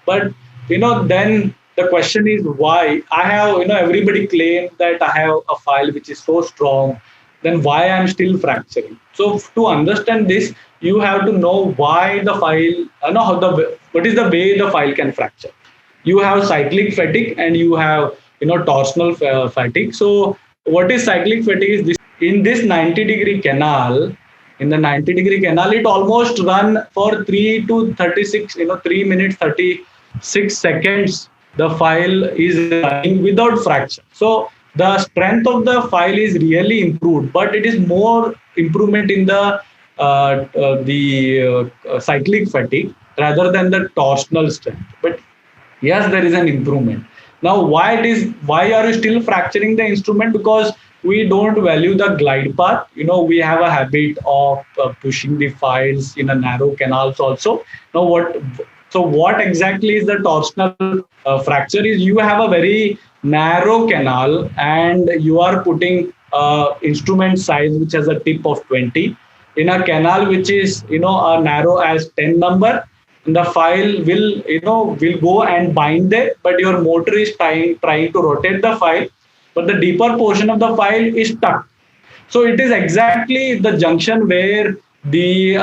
But then the question is why. I have, everybody claims that I have a file which is so strong, then why I'm still fracturing. So to understand this, you have to know why the file, how what is the way the file can fracture. You have cyclic fatigue and you have torsional fatigue. So what is cyclic fatigue is this: in this 90-degree canal, it almost run for 3 to 36, 3 minutes 36 seconds. The file is running without fracture. So the strength of the file is really improved, but it is more improvement in the cyclic fatigue rather than the torsional strength. But yes, there is an improvement. Now why are you still fracturing the instrument? Because we don't value the glide path. We have a habit of pushing the files in a narrow canals also. Now what exactly is the torsional fracture is: you have a very narrow canal and you are putting instrument size which has a tip of 20 in a canal which is a narrow as 10 number. The file will go and bind there, but your motor is trying to rotate the file, but the deeper portion of the file is stuck. So it is exactly the junction where the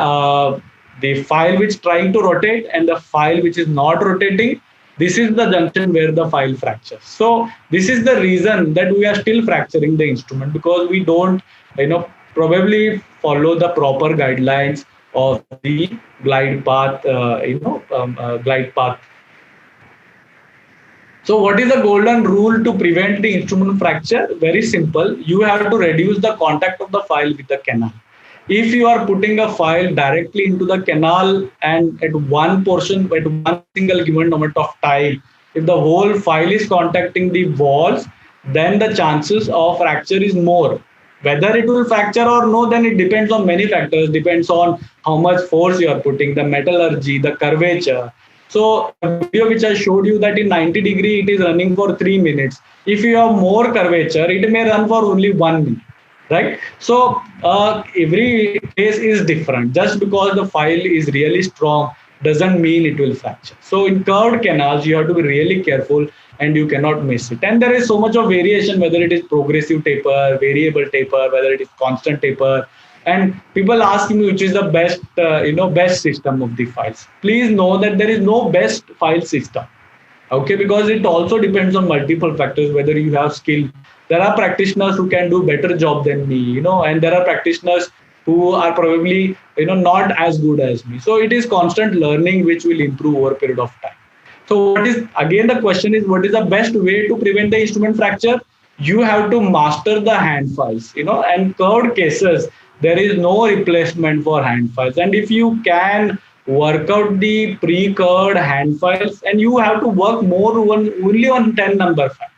file which is trying to rotate and the file which is not rotating, this is the junction where the file fractures. So this is the reason that we are still fracturing the instrument, because we don't probably follow the proper guidelines of the glide path. Glide path. So what is the golden rule to prevent the instrument fracture? Very simple. You have to reduce the contact of the file with the canal. If you are putting a file directly into the canal and at one portion, at one single given moment of time, if the whole file is contacting the walls, then the chances of fracture is more. Whether it will fracture or no, then it depends on many factors. Depends on how much force you are putting, the metallurgy, the curvature. So the video which I showed you, that in 90-degree it is running for 3 minutes. If you have more curvature, it may run for only 1 minute, right? So every case is different. Just because the file is really strong doesn't mean it will fracture. So in curved canals, you have to be really careful and you cannot miss it. And there is so much of variation, whether it is progressive taper, variable taper, whether it is constant taper. And people ask me which is the best, best system of the files. Please know that there is no best file system. Okay, because it also depends on multiple factors, whether you have skill. There are practitioners who can do better job than me, and there are practitioners who are probably, not as good as me. So it is constant learning which will improve over a period of time. So again, the question is, what is the best way to prevent the instrument fracture? You have to master the hand files, and curved cases, there is no replacement for hand files. And if you can work out the pre-curved hand files, and you have to work only on 10 number file.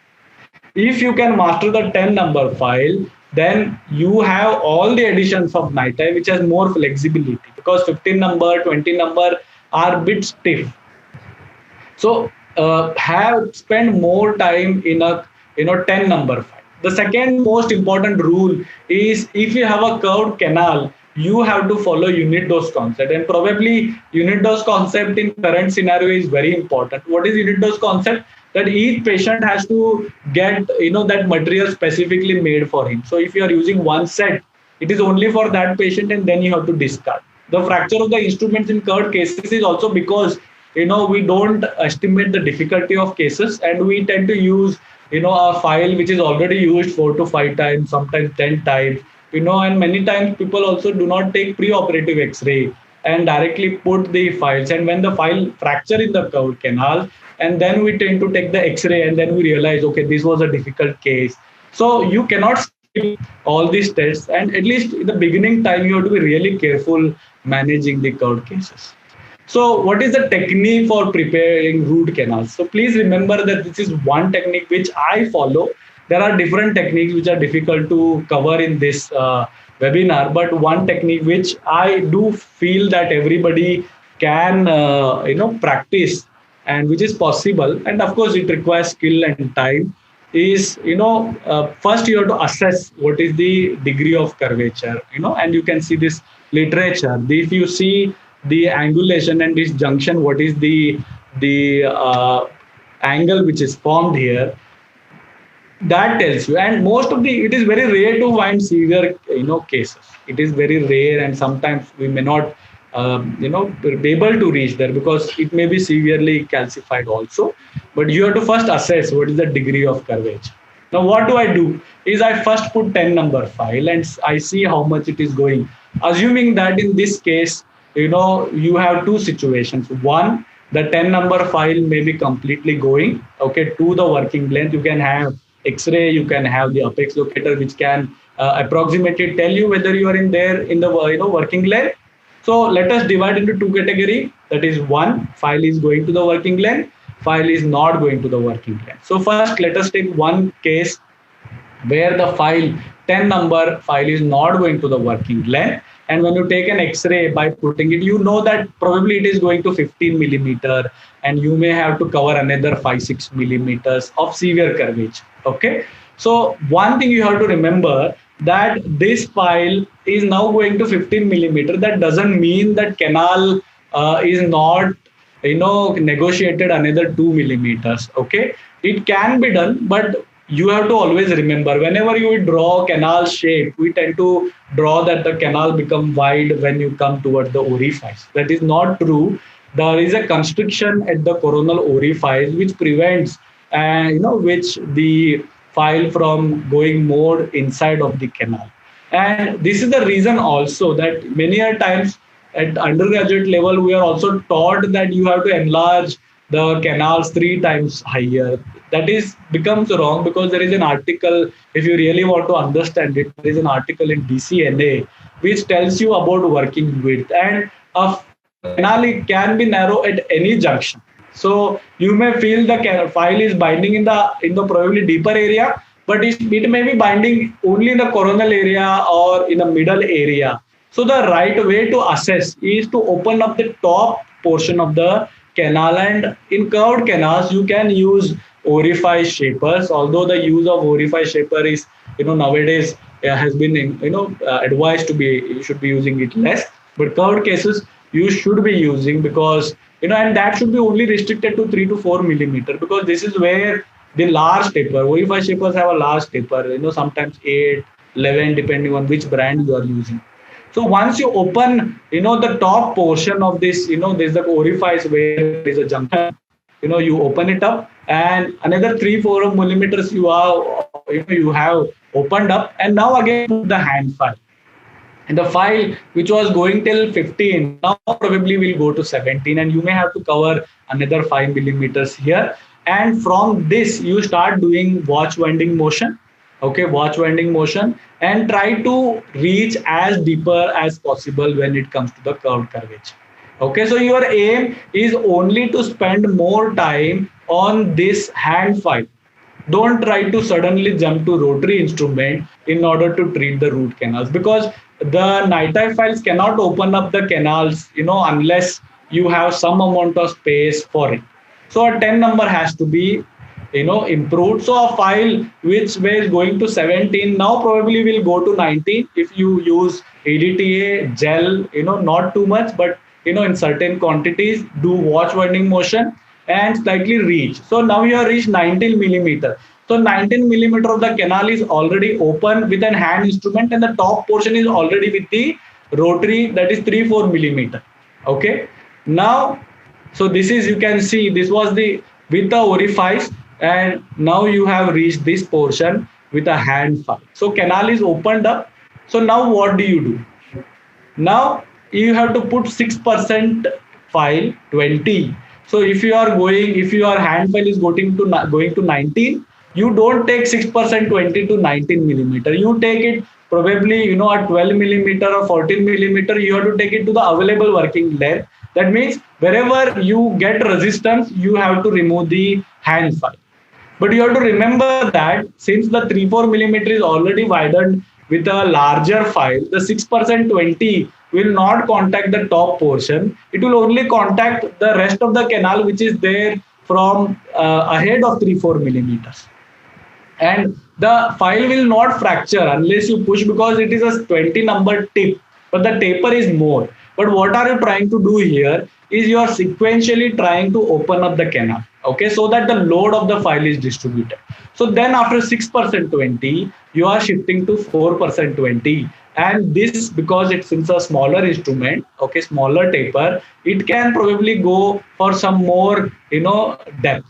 If you can master the 10 number file, then you have all the additions of NiTi, which has more flexibility, because 15 number, 20 number are a bit stiff. So spend more time in a 10 number file. The second most important rule is, if you have a curved canal, you have to follow unit dose concept, and probably unit dose concept in current scenario is very important. What is unit dose concept? That each patient has to get that material specifically made for him. So if you are using one set, it is only for that patient, and then you have to discard. The fracture of the instruments in curved cases is also because we don't estimate the difficulty of cases, and we tend to use a file which is already used 4 to 5 times, sometimes 10 times, and many times people also do not take pre-operative X-ray and directly put the files. And when the file fracture in the curved canal, and then we tend to take the X-ray, and then we realize, okay, this was a difficult case. So you cannot skip all these tests, and at least in the beginning time, you have to be really careful managing the curved cases. So what is the technique for preparing root canals? So please remember that this is one technique which I follow. There are different techniques which are difficult to cover in this webinar, but one technique which I do feel that everybody can practice, and which is possible, and of course it requires skill and time, is first you have to assess what is the degree of curvature, and you can see this literature. If you see the angulation and this junction, what is the the angle which is formed here, that tells you. And most of the, it is very rare to find severe cases. It is very rare, and sometimes we may not be able to reach there because it may be severely calcified also. But you have to first assess what is the degree of curvature. Now what do I do is I first put 10 number file and I see how much it is going, assuming that in this case you have two situations. One, the 10 number file may be completely going to the working length. You can have X-ray, you can have the apex locator, which can approximately tell you whether you are in there in the working length. So let us divide into two category. That is, one, file is going to the working length, file is not going to the working length. So first, let us take one case where the file 10 number file is not going to the working length. And when you take an X-ray by putting it, you know that probably it is going to 15 millimeter, and you may have to cover another 5-6 millimeters of severe curvature. Okay. So one thing you have to remember, that this file is now going to 15 millimeter. That doesn't mean that canal is not negotiated another 2 millimeters. Okay. It can be done, but you have to always remember, whenever you draw canal shape, we tend to draw that the canal become wide when you come towards the orifice. That is not true. There is a constriction at the coronal orifice which prevents which the file from going more inside of the canal. And this is the reason also that many a times at undergraduate level we are also taught that you have to enlarge the canals 3 times higher. That is becomes wrong, because there is an article, if you really want to understand it, there is an article in DCNA which tells you about working width, and a canal can be narrow at any junction. So you may feel the file is binding in the probably deeper area, but it may be binding only in the coronal area or in the middle area. So the right way to assess is to open up the top portion of the canal, and in curved canals you can use orifice shapers. Although the use of orifice shaper is nowadays has been advised to be, you should be using it less, but curved cases you should be using, because and that should be only restricted to 3 to 4 millimeter, because this is where the large taper, orifice shapers have a large taper, sometimes 8, 11, depending on which brand you are using. So once you open the top portion of this, there's the orifice where there is a junction, you open it up, and another 3-4 millimeters you have opened up, and now again put the hand file. And the file which was going till 15 now probably will go to 17, and you may have to cover another 5 millimeters here. And from this you start doing watch winding motion. Okay, watch winding motion, and try to reach as deeper as possible when it comes to the curved curvature. Okay, so your aim is only to spend more time on this hand file. Don't try to suddenly jump to rotary instrument in order to treat the root canals, because the NITI files cannot open up the canals, unless you have some amount of space for it. So a 10 number has to be, improved. So a file which was going to 17 now probably will go to 19 if you use ADTA gel, not too much, but in certain quantities, do watch winding motion and slightly reach. So now you have reached 19 millimeter. So 19 millimeter of the canal is already open with an hand instrument, and the top portion is already with the rotary, that is 3-4 millimeter. Okay. Now, so this is, you can see this was the with the orifice, and now you have reached this portion with a hand file. So canal is opened up. So now what do? Now you have to put 6% file 20. So if your hand file is going to 19, you don't take 6% 20 to 19 millimeter. You take it probably at 12 millimeter or 14 millimeter. You have to take it to the available working length. That means wherever you get resistance, you have to remove the hand file. But you have to remember that since the 3-4 millimeter is already widened with a larger file, the 6% 20 will not contact the top portion. It will only contact the rest of the canal which is there from ahead of 3-4 millimeters. And the file will not fracture unless you push, because it is a 20 number tip, but the taper is more. But what are you trying to do here? is you are sequentially trying to open up the canal, okay, so that the load of the file is distributed. So then after 6% 20, you are shifting to 4% 20. And this, because it's since a smaller instrument, okay, smaller taper, it can probably go for some more, depth.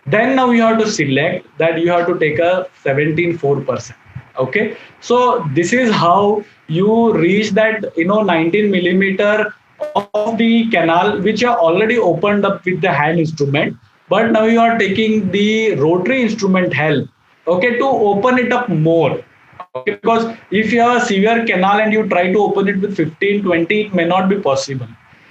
Then now you have to select that you have to take a 17.4%. Okay, so this is how you reach that 19 millimeter of the canal, which are already opened up with the hand instrument, but now you are taking the rotary instrument help, okay, to open it up more. Okay, because if you have a severe canal and you try to open it with 15 20, it may not be possible,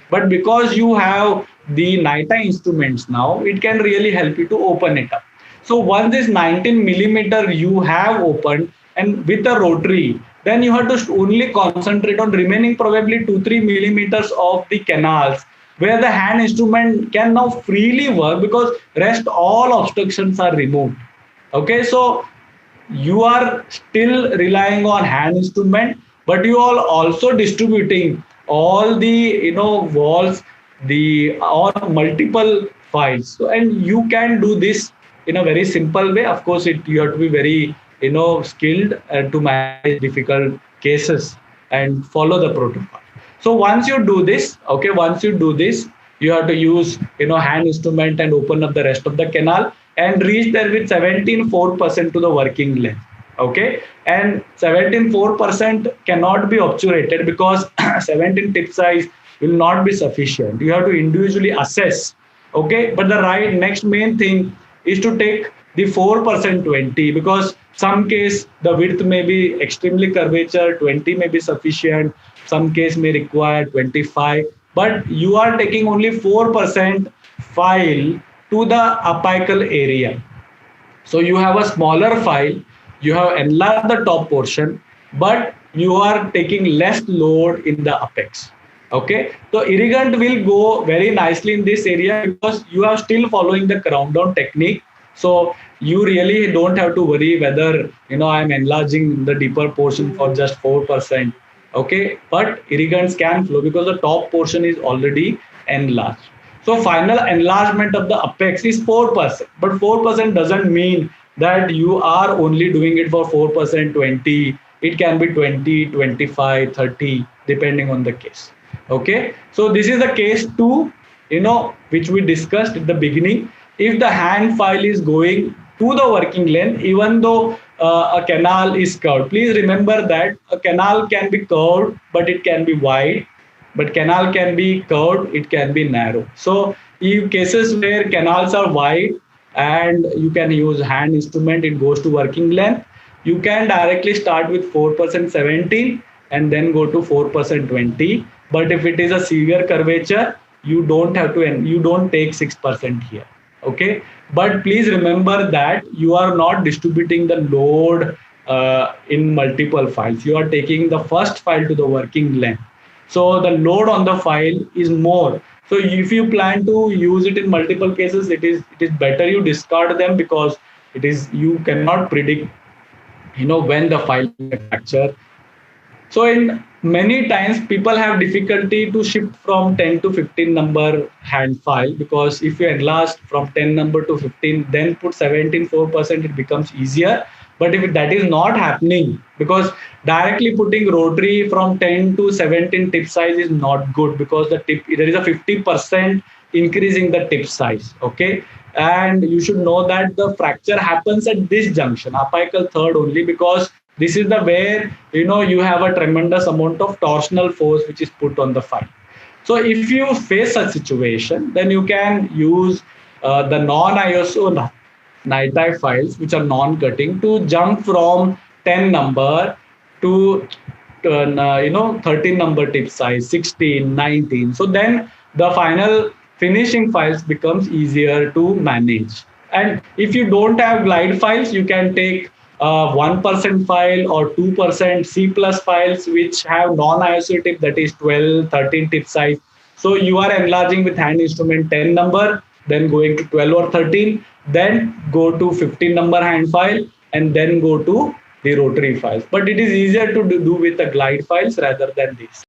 but because you have the NITA instruments now, it can really help you to open it up. So once this 19 millimeter you have opened and with a rotary, then you have to only concentrate on remaining probably 2-3 millimeters of the canals where the hand instrument can now freely work because rest all obstructions are removed. Okay, so you are still relying on hand instrument, but you are also distributing all the walls, the or multiple files. So, and you can do this in a very simple way. Of course, you have to be very skilled to manage difficult cases and follow the protocol. So once you do this, okay, once you do this, you have to use hand instrument and open up the rest of the canal and reach there with 17.4% to the working length. Okay, and 17.4% cannot be obturated because 17 tip size will not be sufficient. You have to individually assess. Okay, but the right next main thing is to take the 4% 20, because some case the width may be extremely curvature, 20 may be sufficient, some case may require 25, but you are taking only 4% file to the apical area. So you have a smaller file, you have enlarged the top portion, but you are taking less load in the apex. Okay, so irrigant will go very nicely in this area because you are still following the crown down technique. So you really don't have to worry whether I'm enlarging the deeper portion for just 4%. Okay, but irrigants can flow because the top portion is already enlarged. So final enlargement of the apex is 4%, but 4% doesn't mean that you are only doing it for 4% 20. It can be 20, 25, 30, depending on the case. Okay, so this is the case 2, which we discussed at the beginning. If the hand file is going to the working length, even though a canal is curved, please remember that a canal can be curved, but it can be wide. But canal can be curved, it can be narrow. So in cases where canals are wide and you can use hand instrument, it goes to working length, you can directly start with 4% 17 and then go to 4% 20. But if it is a severe curvature, you don't have to, you don't take 6% here. Okay, but please remember that you are not distributing the load in multiple files. You are taking the first file to the working length. So the load on the file is more. So if you plan to use it in multiple cases, it is better you discard them, because you cannot predict when the file will fracture. So in many times people have difficulty to shift from 10 to 15 number hand file, because if you enlarge from 10 number to 15, then put 17.4%, it becomes easier. But if that is not happening, because directly putting rotary from 10 to 17 tip size is not good, because there is a 50% increase in the tip size. Okay, and you should know that the fracture happens at this junction, apical third only, because this is the where you have a tremendous amount of torsional force which is put on the file. So if you face such situation, then you can use the non-ISO NITI files, which are non-cutting, to jump from 10 number to 13 number tip size, 16, 19. So then the final finishing files becomes easier to manage. And if you don't have glide files, you can take 1% file or 2% C plus files which have non-ISO tip, that is 12, 13 tip size. So you are enlarging with hand instrument 10 number, then going to 12 or 13, then go to 15 number hand file, and then go to the rotary files. But it is easier to do with the glide files rather than this.